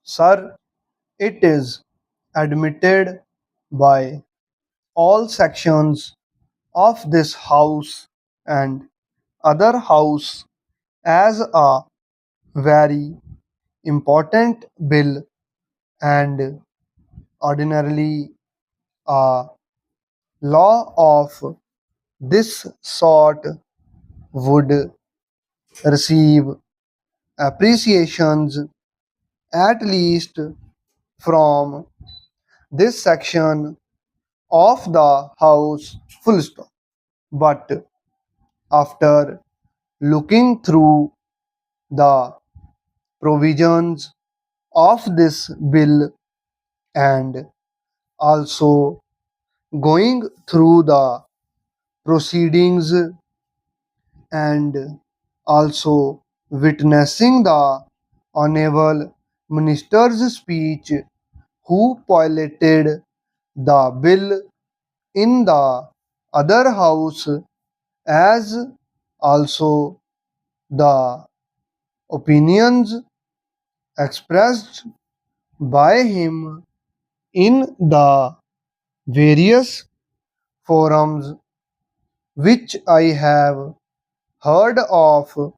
Sir, it is admitted by all sections of this House and other House as a very important bill, and ordinarily a law of this sort would receive appreciations at least from this section of the House full stop. But after looking through the provisions of this bill and also going through the proceedings and also witnessing the Honorable Minister's speech who piloted the bill in the other house, as also the opinions expressed by him in the various forums which I have heard of.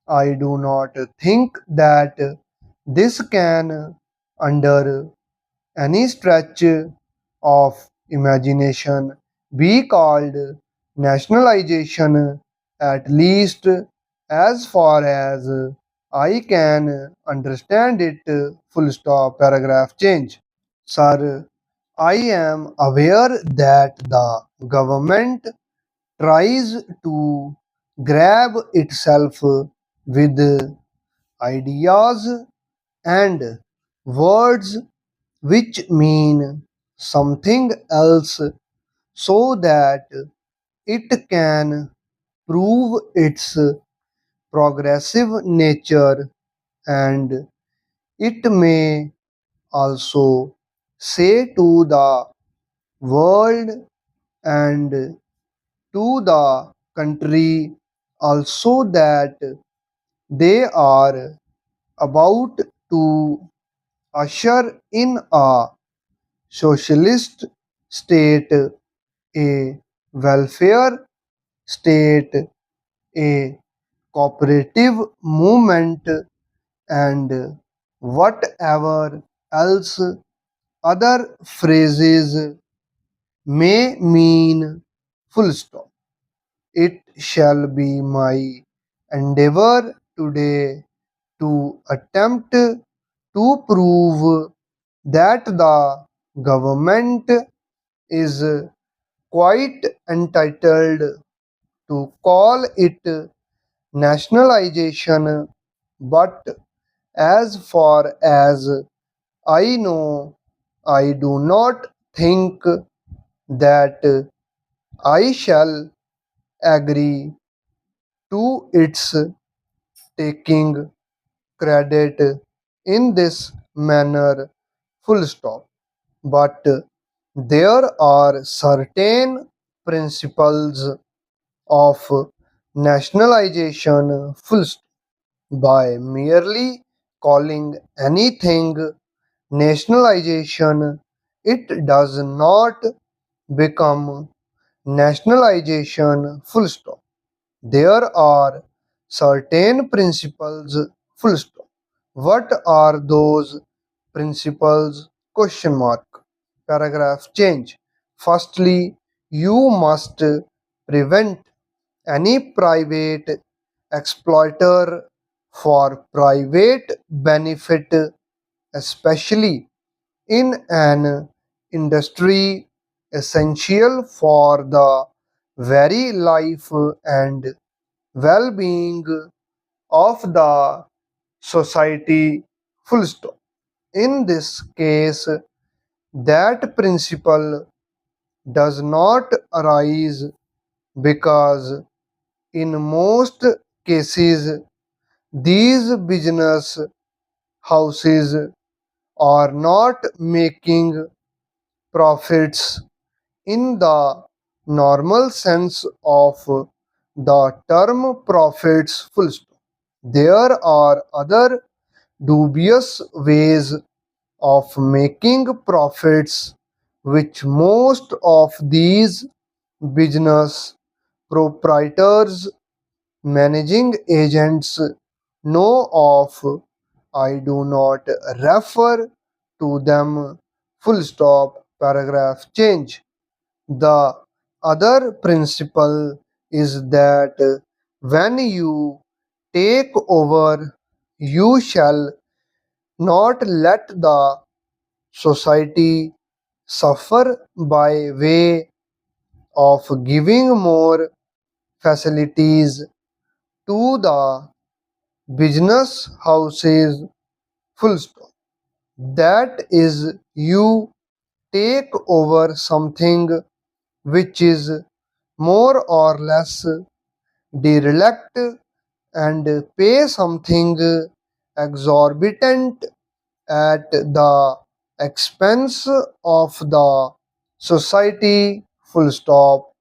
I do not think that this can, under any stretch of imagination, be called nationalization, at least as far as I can understand it. Full stop, paragraph change. Sir, I am aware that the government tries to grab itself with ideas and words which mean something else so that it can prove its progressive nature, and it may also say to the world and to the country also that they are about to usher in a socialist state, a welfare state, a cooperative movement, and whatever else other phrases may mean. Full stop. It shall be my endeavor today to attempt to prove that the government is quite entitled to call it nationalization, but as far as I know, I do not think that I shall agree to its taking credit in this manner. Full stop. But there are certain principles of nationalization. Full stop. By merely calling anything nationalization, it does not become nationalization. Full stop. There are certain principles. Full stop. What are those principles? Question mark. Paragraph change. Firstly, you must prevent any private exploiter for private benefit, especially in an industry essential for the very life and well being of the society. Full stop. In this case, that principle does not arise because in most cases these business houses are not making profits in the normal sense of the term profits. Full stop. There are other dubious ways of making profits, which most of these business proprietors, managing agents know of. I do not refer to them. Full stop. Paragraph change. The other principle is that when you take over, you shall not let the society suffer by way of giving more facilities to the business houses. Full stop. That is, you take over something which is more or less derelict and pay something exorbitant at the expense of the society. Full stop.